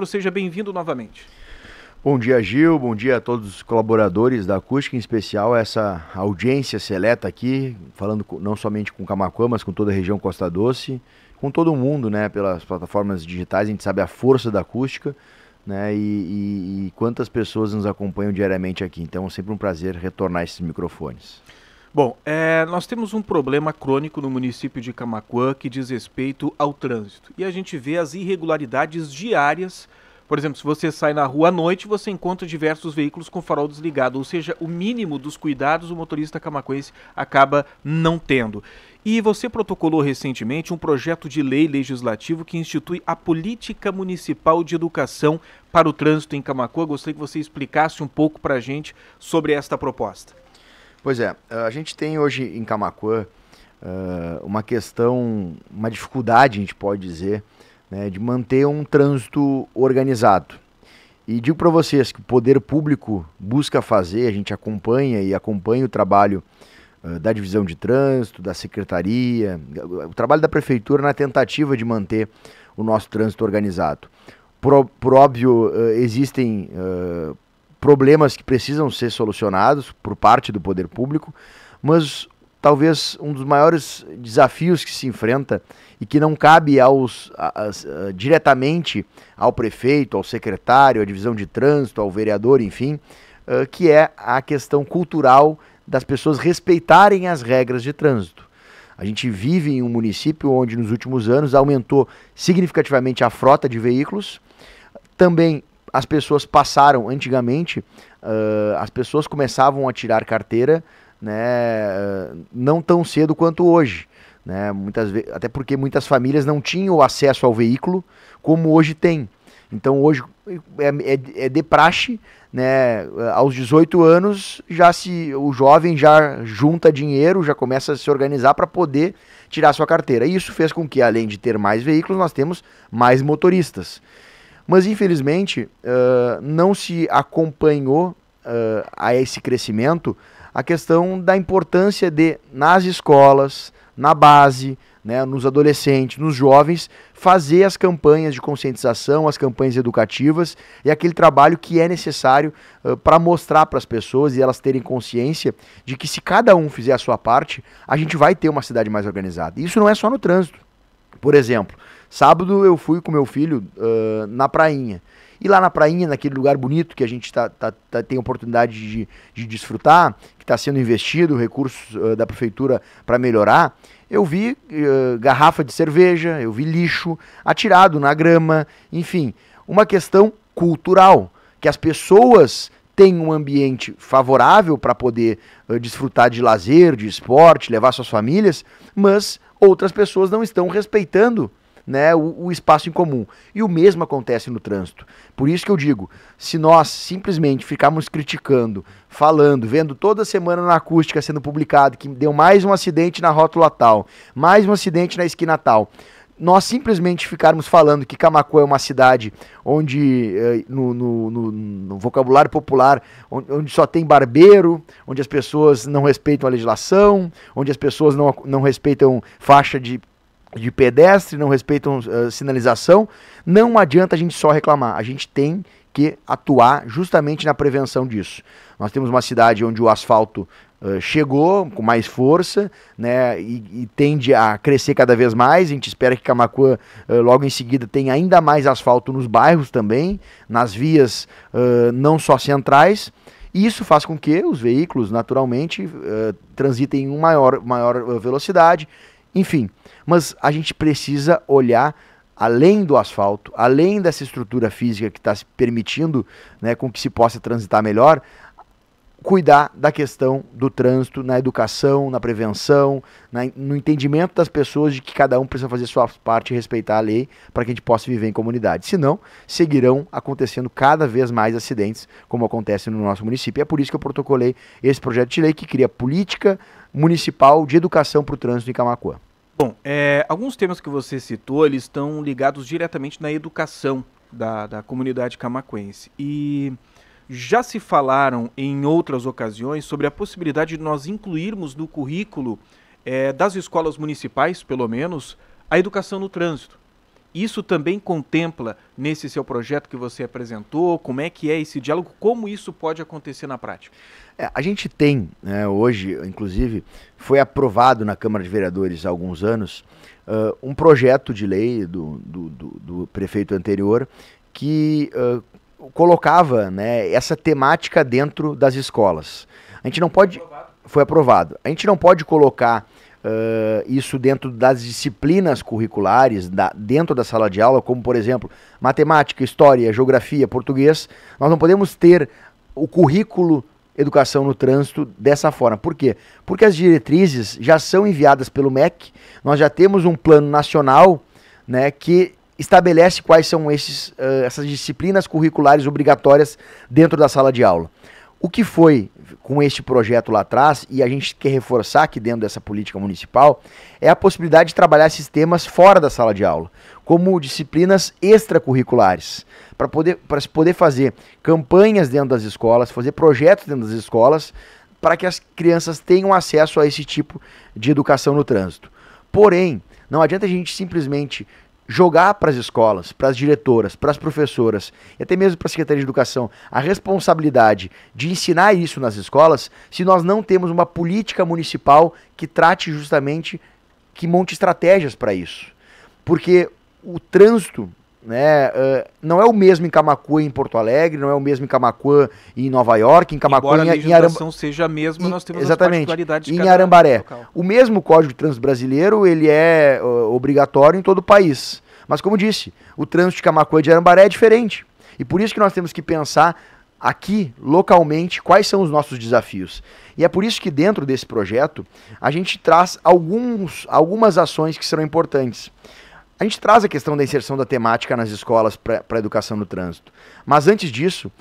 Seja bem-vindo novamente. Bom dia, Gil. Bom dia a todos os colaboradores da Acústica, em especial essa audiência seleta aqui, falando não somente com Camaquã, mas com toda a região Costa Doce, com todo mundo, né, pelas plataformas digitais. A gente sabe a força da acústica, né, e quantas pessoas nos acompanham diariamente aqui. Então é sempre um prazer retornar esses microfones. Bom, nós temos um problema crônico no município de Camaquã que diz respeito ao trânsito. E a gente vê as irregularidades diárias. Por exemplo, se você sai na rua à noite, você encontra diversos veículos com farol desligado. Ou seja, o mínimo dos cuidados o motorista camaquense acaba não tendo. E você protocolou recentemente um projeto de lei legislativo que institui a Política Municipal de Educação para o Trânsito em Camaquã. Gostaria que você explicasse um pouco para a gente sobre esta proposta. Pois é, a gente tem hoje em Camaquã uma questão, uma dificuldade, a gente pode dizer, né, de manter um trânsito organizado. E digo para vocês que o poder público busca fazer, a gente acompanha o trabalho da divisão de trânsito, da secretaria, o trabalho da prefeitura na tentativa de manter o nosso trânsito organizado. Por óbvio, existem problemas que precisam ser solucionados por parte do poder público, mas talvez um dos maiores desafios que se enfrenta e que não cabe diretamente ao prefeito, ao secretário, à divisão de trânsito, ao vereador, enfim, que é a questão cultural das pessoas respeitarem as regras de trânsito. A gente vive em um município onde nos últimos anos aumentou significativamente a frota de veículos. Também as pessoas passaram, antigamente, as pessoas começavam a tirar carteira, né, não tão cedo quanto hoje, né, até porque muitas famílias não tinham acesso ao veículo como hoje tem. Então hoje é de praxe, né, aos 18 anos o jovem já junta dinheiro, já começa a se organizar para poder tirar sua carteira. E isso fez com que, além de ter mais veículos, nós temos mais motoristas. Mas infelizmente não se acompanhou a esse crescimento a questão da importância de, nas escolas, na base, né, nos adolescentes, nos jovens, fazer as campanhas de conscientização, as campanhas educativas e aquele trabalho que é necessário para mostrar para as pessoas e elas terem consciência de que se cada um fizer a sua parte, a gente vai ter uma cidade mais organizada. E isso não é só no trânsito. Por exemplo, sábado eu fui com meu filho na prainha. E lá na prainha, naquele lugar bonito que a gente tem a oportunidade de desfrutar, que está sendo investido recursos da prefeitura para melhorar, eu vi garrafa de cerveja, eu vi lixo atirado na grama, enfim, uma questão cultural, que as pessoas têm um ambiente favorável para poder desfrutar de lazer, de esporte, levar suas famílias, mas outras pessoas não estão respeitando, né, o espaço em comum. E o mesmo acontece no trânsito. Por isso que eu digo, se nós simplesmente ficarmos criticando, falando, vendo toda semana na acústica sendo publicado que deu mais um acidente na rótula tal, mais um acidente na esquina tal, nós simplesmente ficarmos falando que Camaquã é uma cidade onde, no vocabulário popular, onde só tem barbeiro, onde as pessoas não respeitam a legislação, onde as pessoas não respeitam faixa de pedestre, não respeitam sinalização, não adianta a gente só reclamar, a gente tem que atuar justamente na prevenção disso. Nós temos uma cidade onde o asfalto chegou com mais força, né, e tende a crescer cada vez mais. A gente espera que Camaquã logo em seguida tenha ainda mais asfalto nos bairros também, nas vias não só centrais. E isso faz com que os veículos naturalmente transitem em maior velocidade, enfim. Mas a gente precisa olhar além do asfalto, além dessa estrutura física que está se permitindo, né, com que se possa transitar melhor, cuidar da questão do trânsito, na educação, na prevenção, no entendimento das pessoas de que cada um precisa fazer sua parte e respeitar a lei para que a gente possa viver em comunidade. Senão, seguirão acontecendo cada vez mais acidentes, como acontece no nosso município. E é por isso que eu protocolei esse projeto de lei que cria política municipal de educação para o trânsito em Camaquã. Bom, alguns temas que você citou, eles estão ligados diretamente na educação da comunidade camaquense. E já se falaram em outras ocasiões sobre a possibilidade de nós incluirmos no currículo das escolas municipais, pelo menos, a educação no trânsito. Isso também contempla nesse seu projeto que você apresentou? Como é que é esse diálogo? Como isso pode acontecer na prática? A gente tem, né, hoje, inclusive, foi aprovado na Câmara de Vereadores há alguns anos um projeto de lei do prefeito anterior que colocava, né, essa temática dentro das escolas. A gente não pode... Foi aprovado. A gente não pode colocar isso dentro das disciplinas curriculares, dentro da sala de aula, como, por exemplo, matemática, história, geografia, português. Nós não podemos ter o currículo Educação no Trânsito dessa forma. Por quê? Porque as diretrizes já são enviadas pelo MEC, nós já temos um plano nacional, né, que estabelece quais são essas disciplinas curriculares obrigatórias dentro da sala de aula. O que foi com este projeto lá atrás, e a gente quer reforçar aqui dentro dessa política municipal, é a possibilidade de trabalhar esses temas fora da sala de aula, como disciplinas extracurriculares, para se poder fazer campanhas dentro das escolas, fazer projetos dentro das escolas, para que as crianças tenham acesso a esse tipo de educação no trânsito. Porém, não adianta a gente simplesmente jogar para as escolas, para as diretoras, para as professoras e até mesmo para a Secretaria de Educação a responsabilidade de ensinar isso nas escolas, se nós não temos uma política municipal que trate justamente, que monte estratégias para isso. Porque o trânsito, né, não é o mesmo em Camaquã e em Porto Alegre, não é o mesmo em Camaquã e em Nova York, em Camaquã e em Arambaré seja a mesma, nós temos exatamente, as particularidades em Arambaré. Local. O mesmo Código de Trânsito brasileiro, ele é obrigatório em todo o país. Mas como disse, o trânsito de Camaquã e de Arambaré é diferente. E por isso que nós temos que pensar aqui, localmente, quais são os nossos desafios. E é por isso que dentro desse projeto, a gente traz algumas ações que serão importantes. A gente traz a questão da inserção da temática nas escolas para a educação no trânsito. Mas antes disso,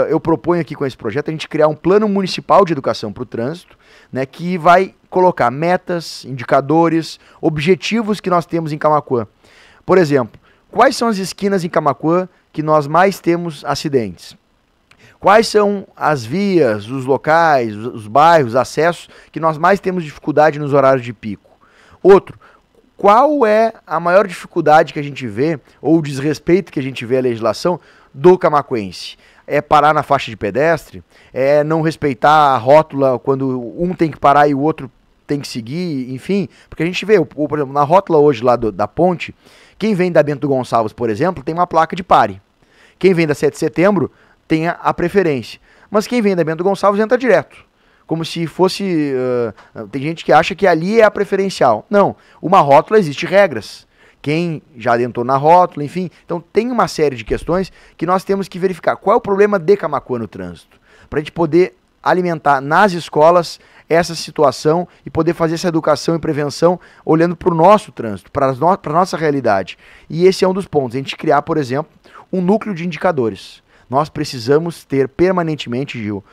eu proponho aqui com esse projeto a gente criar um plano municipal de educação para o trânsito, né, que vai colocar metas, indicadores, objetivos que nós temos em Camaquã. Por exemplo, quais são as esquinas em Camaquã que nós mais temos acidentes? Quais são as vias, os locais, os bairros, os acessos que nós mais temos dificuldade nos horários de pico? Outro, qual é a maior dificuldade que a gente vê, ou o desrespeito que a gente vê à legislação do camaquense? É parar na faixa de pedestre? É não respeitar a rótula quando um tem que parar e o outro tem que seguir? Enfim, porque a gente vê, por exemplo, na rótula hoje lá da ponte, quem vem da Bento Gonçalves, por exemplo, tem uma placa de pare. Quem vem da 7 de setembro tem a preferência. Mas quem vem da Bento Gonçalves entra direto. Como se fosse... tem gente que acha que ali é a preferencial. Não, uma rótula existe regras. Quem já adentrou na rótula, enfim. Então tem uma série de questões que nós temos que verificar. Qual é o problema de Camaquã no trânsito? Para a gente poder alimentar nas escolas essa situação e poder fazer essa educação e prevenção olhando para o nosso trânsito, para a nossa realidade. E esse é um dos pontos. A gente criar, por exemplo, um núcleo de indicadores. Nós precisamos ter permanentemente, Gil,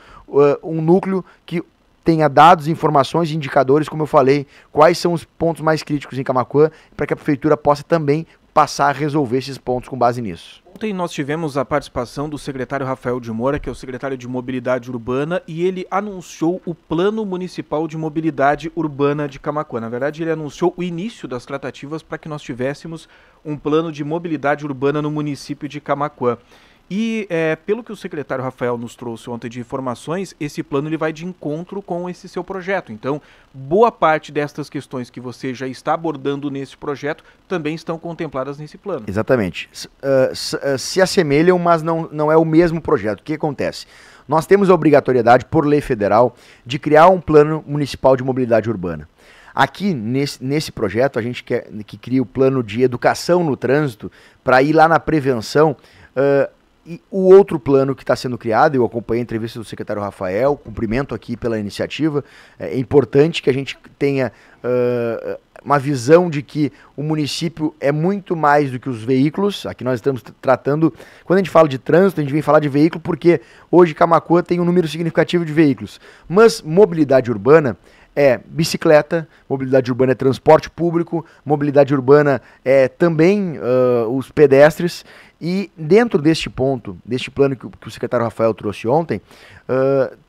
um núcleo que tenha dados, informações e indicadores, como eu falei, quais são os pontos mais críticos em Camaquã, para que a prefeitura possa também passar a resolver esses pontos com base nisso. Ontem nós tivemos a participação do secretário Rafael de Moura, que é o secretário de Mobilidade Urbana, e ele anunciou o Plano Municipal de Mobilidade Urbana de Camaquã. Na verdade, ele anunciou o início das tratativas para que nós tivéssemos um plano de mobilidade urbana no município de Camaquã. E pelo que o secretário Rafael nos trouxe ontem de informações, esse plano ele vai de encontro com esse seu projeto. Então, boa parte destas questões que você já está abordando nesse projeto também estão contempladas nesse plano. Exatamente. Se assemelham, mas não é o mesmo projeto. O que acontece? Nós temos a obrigatoriedade, por lei federal, de criar um plano municipal de mobilidade urbana. Aqui, nesse projeto, a gente quer que crie o plano de educação no trânsito para ir lá na prevenção. E o outro plano que está sendo criado, eu acompanhei a entrevista do secretário Rafael, cumprimento aqui pela iniciativa, é importante que a gente tenha uma visão de que o município é muito mais do que os veículos. Aqui nós estamos tratando, quando a gente fala de trânsito, a gente vem falar de veículo porque hoje Camaquã tem um número significativo de veículos, mas mobilidade urbana é bicicleta, mobilidade urbana é transporte público, mobilidade urbana é também os pedestres. E dentro deste ponto, deste plano que o secretário Rafael trouxe ontem,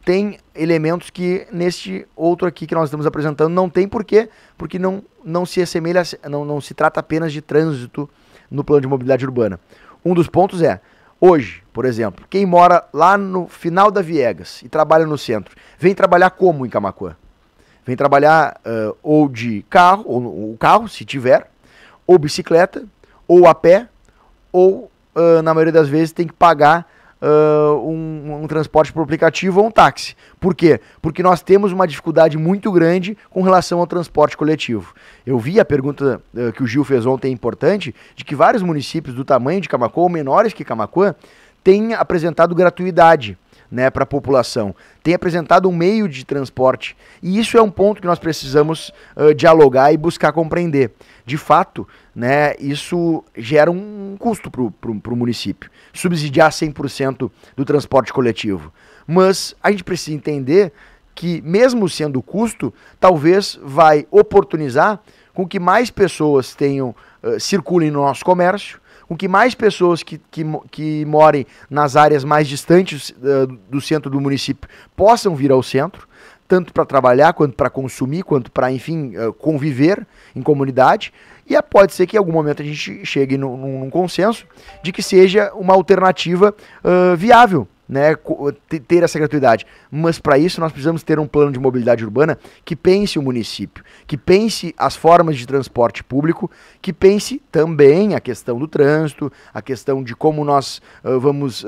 tem elementos que neste outro aqui que nós estamos apresentando não tem. Por quê? Porque não se assemelha, não se trata apenas de trânsito no plano de mobilidade urbana. Um dos pontos é, hoje, por exemplo, quem mora lá no final da Viegas e trabalha no centro, vem trabalhar como em Camaquã? Vem trabalhar ou de carro, ou carro, se tiver, ou bicicleta, ou a pé, ou, na maioria das vezes, tem que pagar um transporte por aplicativo ou um táxi. Por quê? Porque nós temos uma dificuldade muito grande com relação ao transporte coletivo. Eu vi a pergunta que o Gil fez ontem, importante, de que vários municípios do tamanho de Camaquã, ou menores que Camaquã, têm apresentado gratuidade, né, para a população, tem apresentado um meio de transporte, e isso é um ponto que nós precisamos dialogar e buscar compreender. De fato, né, isso gera um custo para o município, subsidiar 100% do transporte coletivo. Mas a gente precisa entender que, mesmo sendo custo, talvez vai oportunizar com que mais pessoas circulem no nosso comércio, com que mais pessoas que morem nas áreas mais distantes do centro do município possam vir ao centro, tanto para trabalhar, quanto para consumir, quanto para, enfim, conviver em comunidade. E pode ser que em algum momento a gente chegue num consenso de que seja uma alternativa viável, né, ter essa gratuidade. Mas para isso nós precisamos ter um plano de mobilidade urbana que pense o município, que pense as formas de transporte público, que pense também a questão do trânsito, a questão de como nós vamos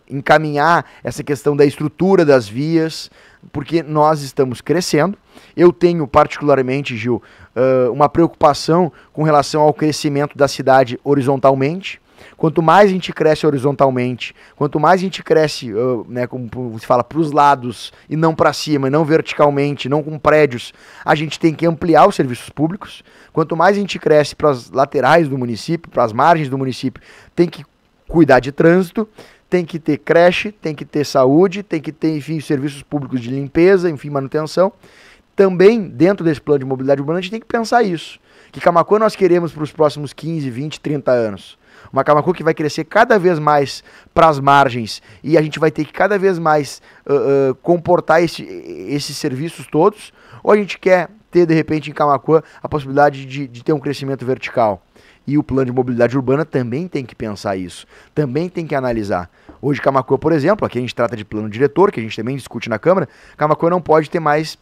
encaminhar essa questão da estrutura das vias, porque nós estamos crescendo. Eu tenho particularmente, Gil, uma preocupação com relação ao crescimento da cidade horizontalmente. Quanto mais a gente cresce horizontalmente, quanto mais a gente cresce, né, como se fala, para os lados e não para cima, e não verticalmente, não com prédios, a gente tem que ampliar os serviços públicos. Quanto mais a gente cresce para as laterais do município, para as margens do município, tem que cuidar de trânsito, tem que ter creche, tem que ter saúde, tem que ter, enfim, serviços públicos de limpeza, enfim, manutenção. Também, dentro desse plano de mobilidade urbana, a gente tem que pensar isso. Que Camaquã nós queremos para os próximos 15, 20, 30 anos? Uma Camaquã que vai crescer cada vez mais para as margens e a gente vai ter que cada vez mais comportar esses serviços todos, ou a gente quer ter, de repente, em Camaquã a possibilidade de ter um crescimento vertical? E o plano de mobilidade urbana também tem que pensar isso, também tem que analisar. Hoje, Camaquã, por exemplo, aqui a gente trata de plano diretor, que a gente também discute na Câmara, Camaquã não pode ter mais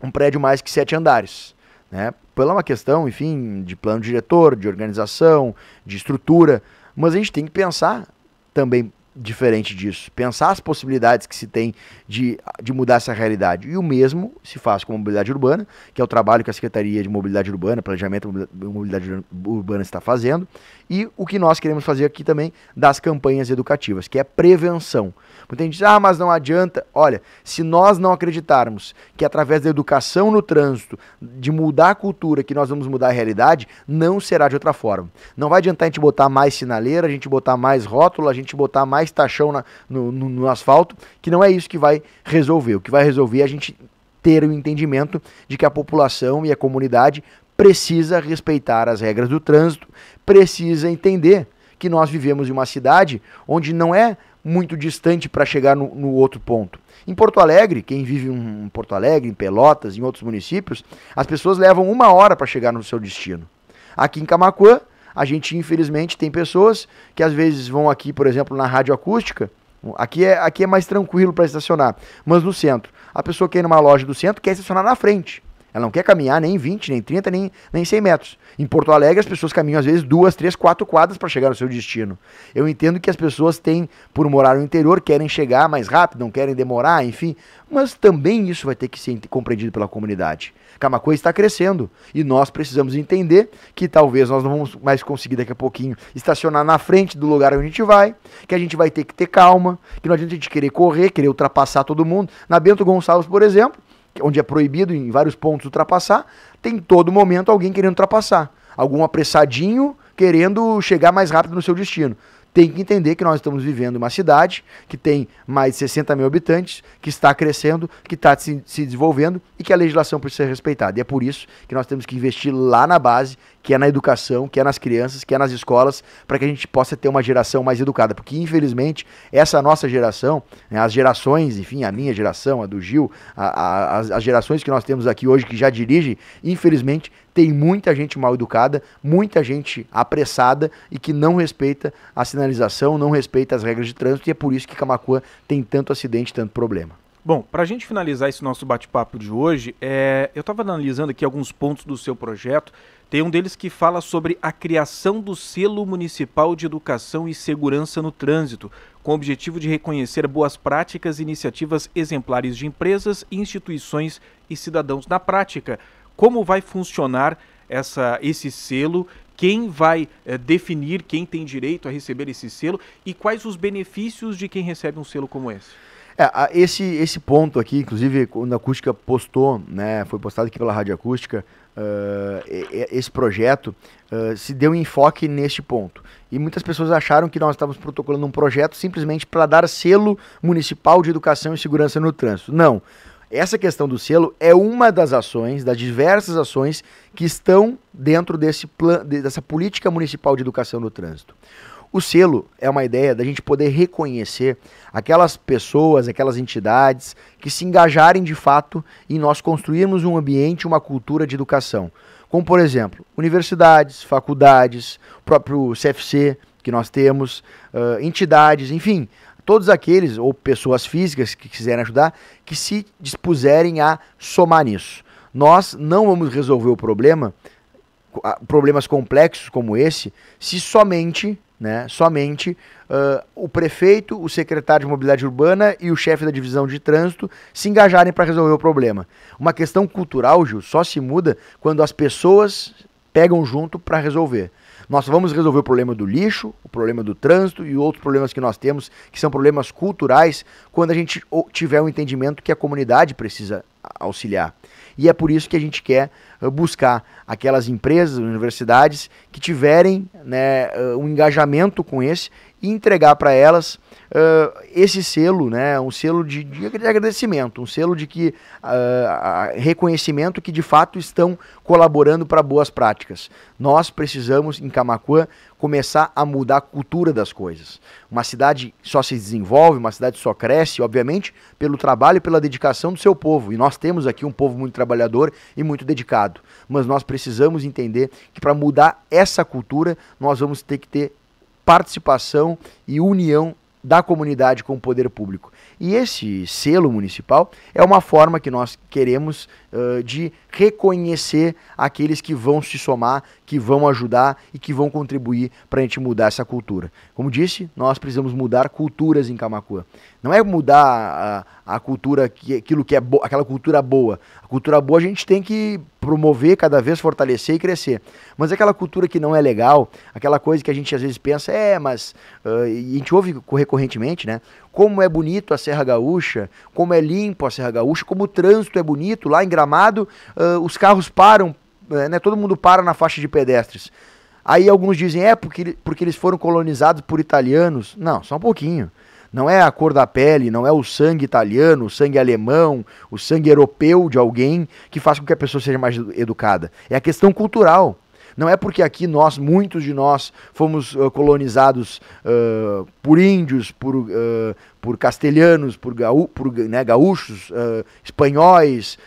um prédio mais que 7 andares, né? Pela uma questão, enfim, de plano diretor, de organização, de estrutura, mas a gente tem que pensar também diferente disso, pensar as possibilidades que se tem de mudar essa realidade. E o mesmo se faz com a mobilidade urbana, que é o trabalho que a Secretaria de Mobilidade Urbana, Planejamento de Mobilidade Urbana está fazendo, e o que nós queremos fazer aqui também das campanhas educativas, que é prevenção. Muita gente diz, mas não adianta. Olha, se nós não acreditarmos que através da educação no trânsito, de mudar a cultura, que nós vamos mudar a realidade, não será de outra forma. Não vai adiantar a gente botar mais sinaleira, a gente botar mais rótula, a gente botar mais tachão no asfalto, que não é isso que vai resolver. O que vai resolver é a gente ter o entendimento de que a população e a comunidade precisa respeitar as regras do trânsito, precisa entender que nós vivemos em uma cidade onde não é muito distante para chegar no outro ponto. Em Porto Alegre, quem vive em Porto Alegre, em Pelotas, em outros municípios, as pessoas levam 1 hora para chegar no seu destino. Aqui em Camaquã, a gente infelizmente tem pessoas que às vezes vão aqui, por exemplo, na rádio acústica. Aqui é mais tranquilo para estacionar, mas no centro, a pessoa quer ir numa loja do centro quer estacionar na frente. Ela não quer caminhar nem 20, nem 30, nem 100 metros. Em Porto Alegre, as pessoas caminham às vezes 2, 3, 4 quadras para chegar no seu destino. Eu entendo que as pessoas têm, por morar no interior, querem chegar mais rápido, não querem demorar, enfim. Mas também isso vai ter que ser compreendido pela comunidade. Camaquã está crescendo e nós precisamos entender que talvez nós não vamos mais conseguir daqui a pouquinho estacionar na frente do lugar onde a gente vai, que a gente vai ter que ter calma, que não adianta a gente querer correr, querer ultrapassar todo mundo. Na Bento Gonçalves, por exemplo, onde é proibido em vários pontos ultrapassar, tem todo momento alguém querendo ultrapassar. Algum apressadinho querendo chegar mais rápido no seu destino. Tem que entender que nós estamos vivendo uma cidade que tem mais de 60 mil habitantes, que está crescendo, que está se desenvolvendo e que a legislação precisa ser respeitada. E é por isso que nós temos que investir lá na base, que é na educação, que é nas crianças, que é nas escolas, para que a gente possa ter uma geração mais educada. Porque, infelizmente, essa nossa geração, né, as gerações, enfim, a minha geração, a do Gil, as gerações que nós temos aqui hoje que já dirigem, infelizmente, tem muita gente mal educada, muita gente apressada e que não respeita a sinalização, não respeita as regras de trânsito, e é por isso que Camaquã tem tanto acidente, tanto problema. Bom, para a gente finalizar esse nosso bate-papo de hoje, eu estava analisando aqui alguns pontos do seu projeto. Tem um deles que fala sobre a criação do Selo Municipal de Educação e Segurança no Trânsito, com o objetivo de reconhecer boas práticas e iniciativas exemplares de empresas, instituições e cidadãos. Na prática, como vai funcionar esse selo? Quem vai definir quem tem direito a receber esse selo e quais os benefícios de quem recebe um selo como esse? Esse ponto aqui, inclusive, quando a Acústica postou, né, foi postado aqui pela Rádio Acústica, esse projeto se deu enfoque neste ponto. E muitas pessoas acharam que nós estávamos protocolando um projeto simplesmente para dar selo municipal de educação e segurança no trânsito. Não. Essa questão do selo é uma das ações, das diversas ações que estão dentro dessa política municipal de educação no trânsito. O selo é uma ideia da gente poder reconhecer aquelas pessoas, aquelas entidades que se engajarem de fato em nós construirmos um ambiente, uma cultura de educação. Como, por exemplo, universidades, faculdades, o próprio CFC que nós temos, entidades, enfim, todos aqueles ou pessoas físicas que quiserem ajudar, que se dispuserem a somar nisso. Nós não vamos resolver o problema, problemas complexos como esse, se somente o prefeito, o secretário de mobilidade urbana e o chefe da divisão de trânsito se engajarem para resolver o problema. Uma questão cultural, Gil, só se muda quando as pessoas pegam junto para resolver. Nós vamos resolver o problema do lixo, o problema do trânsito e outros problemas que nós temos, que são problemas culturais, quando a gente tiver um entendimento que a comunidade precisa auxiliar. E é por isso que a gente quer buscar aquelas empresas, universidades que tiverem, né, um engajamento com esse e entregar para elas esse selo, né, um selo de agradecimento, um selo de que reconhecimento que de fato estão colaborando para boas práticas. Nós precisamos, em Camaquã, começar a mudar a cultura das coisas. Uma cidade só se desenvolve, uma cidade só cresce, obviamente, pelo trabalho e pela dedicação do seu povo. E nós temos aqui um povo muito trabalhador e muito dedicado. Mas nós precisamos entender que para mudar essa cultura, nós vamos ter que ter participação e união da comunidade com o poder público. E esse selo municipal é uma forma que nós queremos de reconhecer aqueles que vão se somar, que vão ajudar e que vão contribuir para a gente mudar essa cultura. Como disse, nós precisamos mudar culturas em Camaquã. Não é mudar a cultura, aquilo que é aquela cultura boa. A cultura boa a gente tem que promover, cada vez fortalecer e crescer. Mas aquela cultura que não é legal, aquela coisa que a gente às vezes pensa, mas... e a gente ouve recorrentemente, né? Como é bonito a Serra Gaúcha, como é limpo a Serra Gaúcha, como o trânsito é bonito. Lá em Gramado, os carros param, né? Todo mundo para na faixa de pedestres. Aí alguns dizem, porque eles foram colonizados por italianos. Não, só um pouquinho. Não é a cor da pele, não é o sangue italiano, o sangue alemão, o sangue europeu de alguém que faz com que a pessoa seja mais educada. É a questão cultural. Não é porque aqui muitos de nós fomos colonizados por índios, por castelhanos, por gaúchos, espanhóis,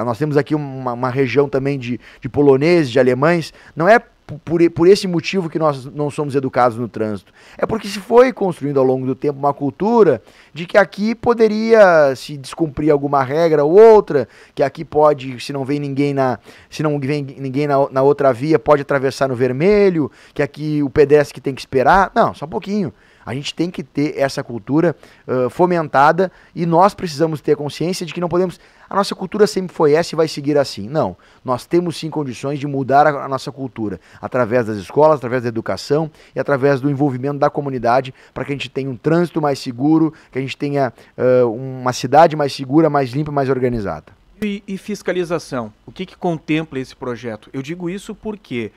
nós temos aqui uma região também de poloneses, de alemães. Não é por esse motivo que nós não somos educados no trânsito. É porque se foi construindo ao longo do tempo uma cultura de que aqui poderia se descumprir alguma regra ou outra, que aqui pode, se não vem ninguém na outra via, pode atravessar no vermelho, que aqui o pedestre que tem que esperar. Não, só um pouquinho. A gente tem que ter essa cultura fomentada e nós precisamos ter consciência de que não podemos... A nossa cultura sempre foi essa e vai seguir assim. Não, nós temos sim condições de mudar a nossa cultura através das escolas, através da educação e através do envolvimento da comunidade para que a gente tenha um trânsito mais seguro, que a gente tenha uma cidade mais segura, mais limpa, mais organizada. E fiscalização? O que contempla esse projeto? Eu digo isso porque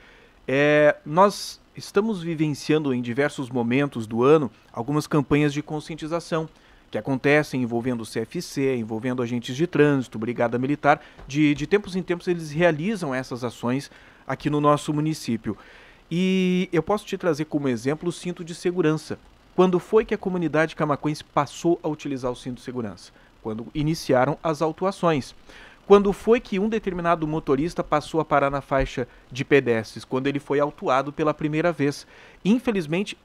nós estamos vivenciando em diversos momentos do ano algumas campanhas de conscientização que acontecem envolvendo o CFC, envolvendo agentes de trânsito, Brigada Militar. De tempos em tempos eles realizam essas ações aqui no nosso município. E eu posso te trazer como exemplo o cinto de segurança. Quando foi que a comunidade camaquense passou a utilizar o cinto de segurança? Quando iniciaram as autuações. quando foi que um determinado motorista passou a parar na faixa de pedestres, quando ele foi autuado pela primeira vez. Infelizmente,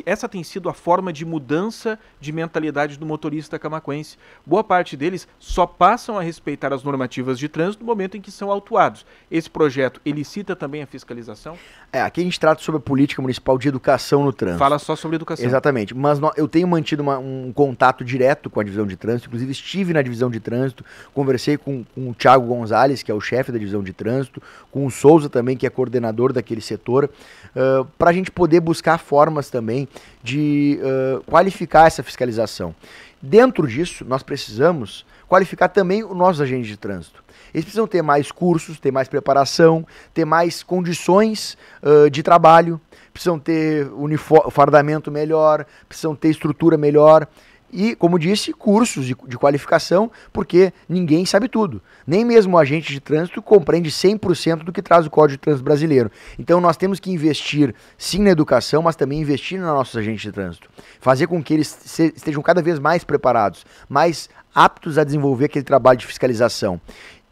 essa tem sido a forma de mudança de mentalidade do motorista camaquense. Boa parte deles só passam a respeitar as normativas de trânsito no momento em que são autuados. Esse projeto, ele cita também a fiscalização? Aqui a gente trata sobre a política municipal de educação no trânsito. Fala só sobre educação. Exatamente, mas eu tenho mantido um contato direto com a divisão de trânsito, inclusive estive na divisão de trânsito, conversei com o Thiago Gonzalez, que é o chefe da divisão de trânsito, com o Souza também, que é coordenador daquele setor, para a gente poder buscar formas também de qualificar essa fiscalização. Dentro disso, nós precisamos qualificar também os nossos agentes de trânsito. Eles precisam ter mais cursos, ter mais preparação, ter mais condições de trabalho, precisam ter fardamento melhor, precisam ter estrutura melhor. E, como disse, cursos de qualificação, porque ninguém sabe tudo. Nem mesmo o agente de trânsito compreende 100% do que traz o Código de Trânsito brasileiro. Então nós temos que investir sim na educação, mas também investir nos nossos agentes de trânsito. Fazer com que eles estejam cada vez mais preparados, mais aptos a desenvolver aquele trabalho de fiscalização.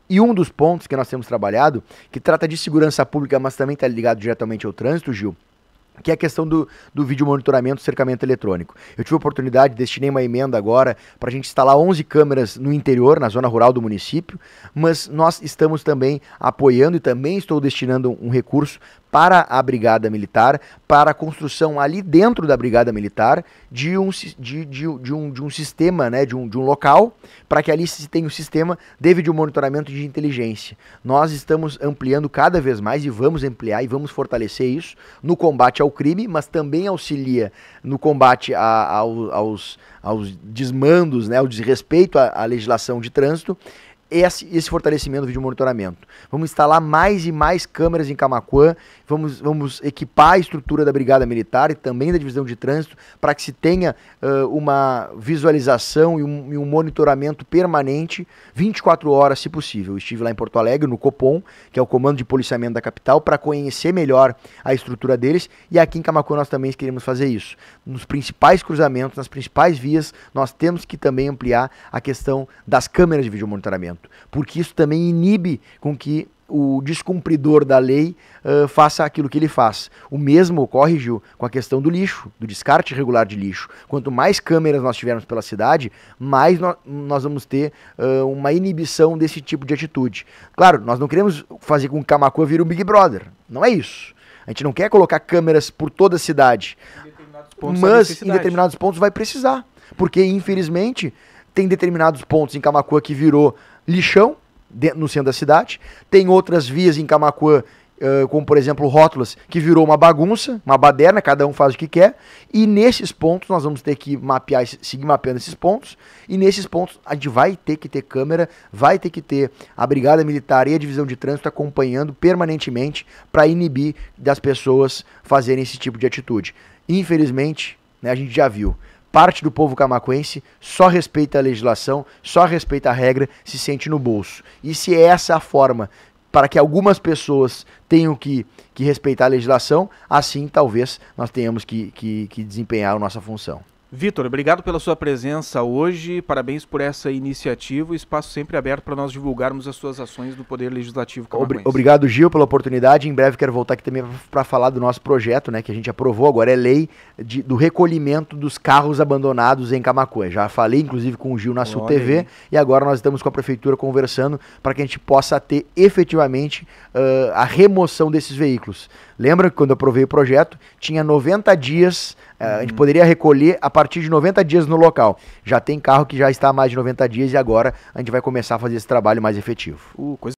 E um dos pontos que nós temos trabalhado, que trata de segurança pública, mas também está ligado diretamente ao trânsito, Gil, que é a questão do vídeo monitoramento, cercamento eletrônico. Eu tive a oportunidade, destinei uma emenda agora para a gente instalar 11 câmeras no interior, na zona rural do município, mas nós estamos também apoiando e também estou destinando um recurso para a Brigada Militar, para a construção ali dentro da Brigada Militar de um sistema, né, de um local, para que ali se tenha um sistema de vídeo monitoramento de inteligência. Nós estamos ampliando cada vez mais e vamos ampliar e vamos fortalecer isso no combate ao crime, mas também auxilia no combate aos desmandos, né, ao desrespeito à legislação de trânsito. Esse fortalecimento do vídeo monitoramento. Vamos instalar mais e mais câmeras em Camaquã, vamos equipar a estrutura da Brigada Militar e também da Divisão de Trânsito para que se tenha uma visualização e um monitoramento permanente 24 horas, se possível. Eu estive lá em Porto Alegre, no Copom, que é o Comando de Policiamento da capital, para conhecer melhor a estrutura deles, e aqui em Camaquã nós também queremos fazer isso. Nos principais cruzamentos, nas principais vias, nós temos que também ampliar a questão das câmeras de vídeo monitoramento, porque isso também inibe com que o descumpridor da lei faça aquilo que ele faz. O mesmo ocorre, Gil, com a questão do lixo, do descarte irregular de lixo. Quanto mais câmeras nós tivermos pela cidade, mais nós vamos ter uma inibição desse tipo de atitude. Claro, nós não queremos fazer com que Camaquã vire um Big Brother. Não é isso. A gente não quer colocar câmeras por toda a cidade. Mas em determinados pontos vai precisar. Porque, infelizmente, tem determinados pontos em Camaquã que virou lixão no centro da cidade, tem outras vias em Camaquã, como por exemplo rótulas, que virou uma bagunça, uma baderna, cada um faz o que quer, e nesses pontos nós vamos ter que mapear, seguir mapeando esses pontos, e nesses pontos a gente vai ter que ter câmera, vai ter que ter a Brigada Militar e a Divisão de Trânsito acompanhando permanentemente para inibir das pessoas fazerem esse tipo de atitude. Infelizmente, né, a gente já viu, parte do povo camaquense só respeita a legislação, só respeita a regra, se sente no bolso. E se essa é a forma para que algumas pessoas tenham que respeitar a legislação, assim talvez nós tenhamos que desempenhar a nossa função. Vitor, obrigado pela sua presença hoje, parabéns por essa iniciativa, o espaço sempre aberto para nós divulgarmos as suas ações do Poder Legislativo camaquense. Obrigado, Gil, pela oportunidade. Em breve quero voltar aqui também para falar do nosso projeto, né, que a gente aprovou agora, é lei do recolhimento dos carros abandonados em Camaquã. Já falei, inclusive, com o Gil na Sul TV, e agora nós estamos com a Prefeitura conversando para que a gente possa ter efetivamente a remoção desses veículos. Lembra que quando eu aprovei o projeto, tinha 90 dias, a gente poderia recolher a partir de 90 dias no local. Já tem carro que já está há mais de 90 dias e agora a gente vai começar a fazer esse trabalho mais efetivo. Coisa